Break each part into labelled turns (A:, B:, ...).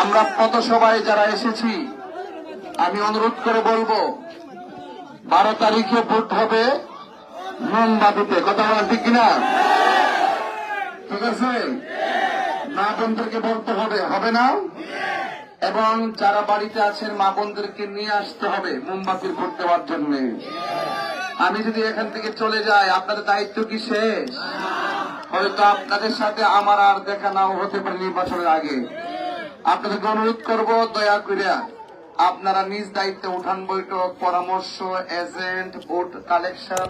A: আমরা পথসভায় যারা এসেছি আমি অনুরোধ করে বলবো 12 তারিখে ভোট হবে মোমবাতিতে। কথা বলেন ঠিক কিনা? ঠিক আছে, মা বোনদেরকে বলতে হবে, হবে না? এবং যারা বাড়িতে আছেন মা বোনদেরকে নিয়ে আসতে হবে মোমবাতির ভোট দেওয়ার জন্য। আমি যদি এখান থেকে চলে যাই আপনাদের দায়িত্ব কি শেষ? হয়তো আপনাদের সাথে আমার আর দেখা নাও হতে পারে নির্বাচনের আগে। আপনাদেরকে অনুরোধ করব দয়া করে আপনারা নিজ দায়িত্বে উঠান বৈঠক, পরামর্শ, এজেন্ট, ভোট কালেকশন,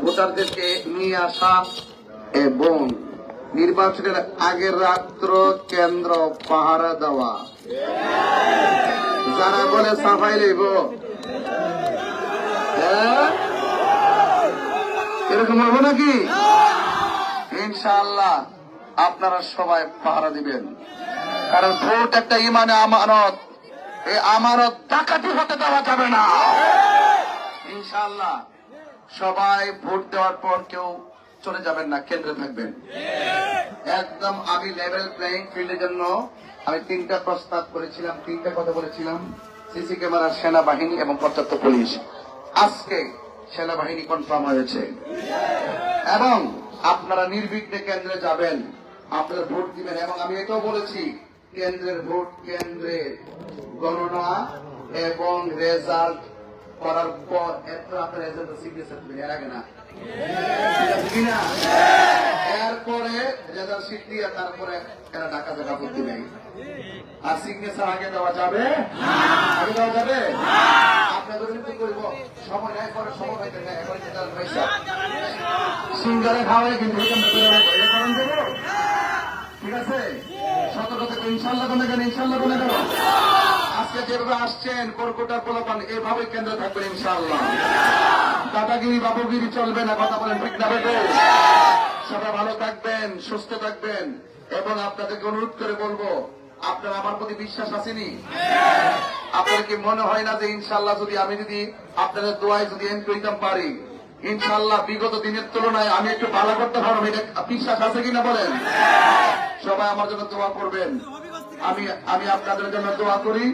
A: ভোটারদেরকে নিয়ে আসা এবং নির্বাচনের আগের রাত্র কেন্দ্র পাহারা দেওয়া। যারা বলে সাফাই লইব, এরকম হবে নাকি? ইনশাআল্লাহ আপনারা সবাই পাহারা দিবেন, কারণ ভোট একটা ইমানে আমানত। এই আমানত ডাকাতি হতে দেওয়া যাবে না। ইনশাআল্লাহ সবাই ভোট দেওয়ার পর কেউ চলে যাবেন না, কেন্দ্রে থাকবেন একদম। আমি লেভেল প্লেইং ফিল্ডের জন্য আমি 3টা প্রস্তাব করেছিলাম, 3টা কথা বলেছিলাম। সিসি ক্যামেরা, সেনাবাহিনী এবং পর্যাপ্ত পুলিশ। আজকে সেনাবাহিনী কনফার্ম হয়েছে এবং আপনারা নির্বিঘ্নে কেন্দ্রে যাবেন, আপনারা ভোট দিবেন। এবং আমি এটাও বলেছি কেন্দ্রের ভোট কেন্দ্রে গণনা এবং রেজাল্ট করার পর এরপর আপনার রেজাল্ট সিগনেচার দিবেন, এর আগে না। এরপরে রেজাল্ট শিট দিয়ে তারপরে এরা ঢাকা জায়গা ভোট দিবে। আর সিগনেচার আগে দেওয়া যাবে? আগে দেওয়া যাবে? আপনাদের কিন্তু করবো সময় নেয় করে, সময় হইতে নেয় এখন পয়সা সিঙ্গারে খাওয়াই কিন্তু দেবো। ঠিক আছে, সতর্ক থেকে ইনশাল্লাহ কোনে গেল, ইনশাল্লাহ কোনে গেল। আজকে যেভাবে আসছেন কর্কটার পোলাপান এভাবে কেন্দ্রে থাকবেন ইনশাআল্লাহ। দাদাগিরি বাবুগিরি চলবে না। কথা বলেন ঠিক না বেটে? সবাই ভালো থাকবেন, সুস্থ থাকবেন এবং আপনাদেরকে অনুরোধ করে বলবো আপনার আমার প্রতি বিশ্বাস আসেনি? আপনার কি মনে হয় না যে ইনশাআল্লাহ যদি আমি যদি আপনাদের দোয়ায় যদি এন্ট্রি হইতাম পারি, ইনশাআল্লাহ বিগত দিনের তুলনায় আমি একটু ভালো করতে পারবো? এটা বিশ্বাস আছে কিনা বলেন? সবাই আমার জন্য দোয়া করবেন। আমি আপনাদের জন্য দোয়া করি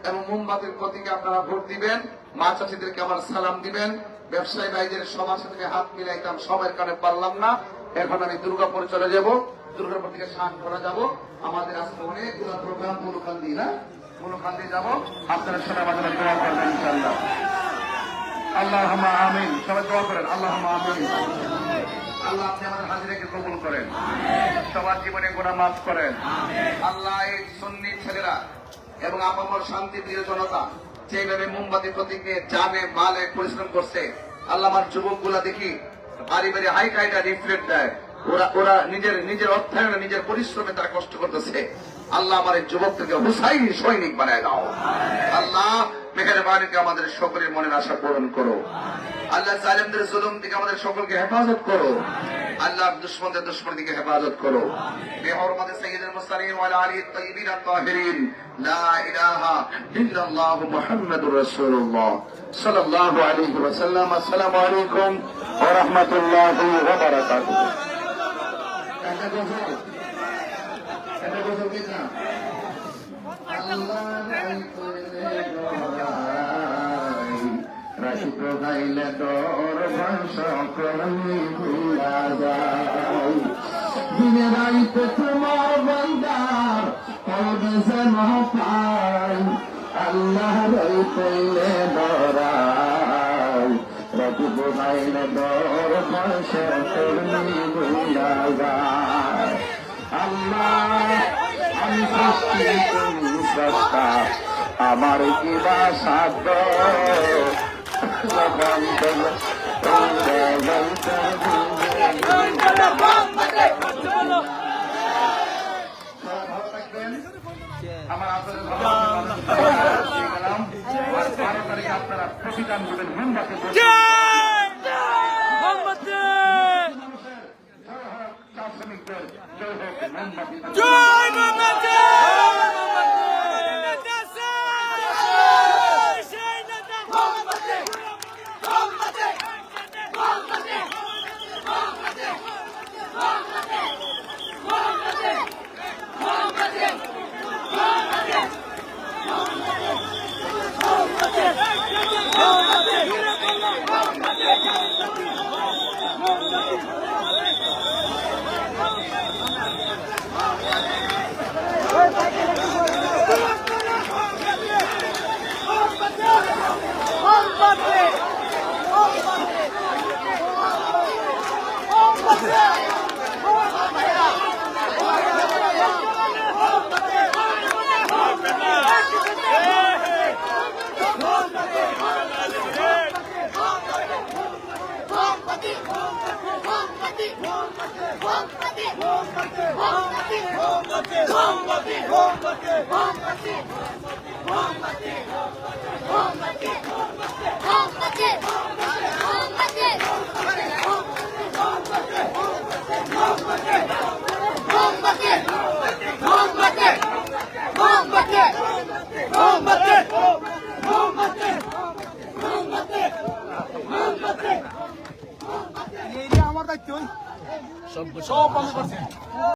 A: এবং মোমবাতির প্রতীকে আপনারা ভোট দিবেন। মা চাচিদেরকে আমার সালাম দিবেন। ব্যবসায়ী ভাইদের সবার সাথে হাত মিলাইতাম, সবার কানে পারলাম না। এখন আমি দুর্গাপুরে চলে যাব, দুর্গাপুর থেকে শান করা যাব। আমাদের আজকে অনেকগুলো প্রোগ্রাম মুলুকান্দি, না মুলুকান্দি যাব। আপনারা সবাই আমাদের দোয়া করবেন ইনশাআল্লাহ। আল্লাহুম্মা আমিন। সবাই দোয়া করেন আল্লাহুম্মা আমিন। আল্লাহ আপনি আমাদের হাজিরাকে কবুল করেন, সবার জীবনে গুনাহ মাফ করেন। আল্লাহ এই সুন্নি ছেলেরা এবং আপামর শান্তি প্রিয় জনতা যেভাবে মোমবাতি প্রতীকে জানে মালে পরিশ্রম করছে, আল্লাহ আমার যুবক গুলা দেখি বাড়ি বাড়ি হাই খাইটা রিফ্লেক্ট দেয়। ওরা নিজের অর্থায়নে নিজের পরিশ্রমে তারা কষ্ট করতেছে। আল্লাহ আমার এই যুবকদেরকে হুসাইন সৈনিক বানায় দাও। আল্লাহ মেহেরবানিকে আমাদের সকলের মনের আশা পূরণ করো। আল্লাহ জালেমদের জুলুম থেকে আমাদের সকলকে হেফাজত করো। আল্লাহ দুশমনদের দুশমন থেকে হেফাজত করো। বেহরমতে সাইয়্যিদুল মুরসালিন ওয়া আলা আলিহি তাইয়্যিবিন আত-তাহিরিন। লা ইলাহা ইল্লাল্লাহু মুহাম্মাদুর রাসূলুল্লাহ সাল্লাল্লাহু আলাইহি ওয়া সাল্লাম। আসসালামু আলাইকুম ওয়া রাহমাতুল্লাহি ওয়া বারাকাতুহু। গাইলে তোর ভাষা করলি ভুলা যায়, দিনে রাইতে তোমার বন্দার হবে যেন পাই। আল্লাহ রাইতে ধরাই রাখিব গাইলে তোর ভাষা করলি ভুলা যায়। আল্লাহ আমি সৃষ্টি তুমি স্রষ্টা, আমার কিবা সাধ্য আপনারা প্রতিদান করবেন মোমবাতি। জয় মোমবাতি।
B: আমার দায়িত্ব সব বন্ধ করছে।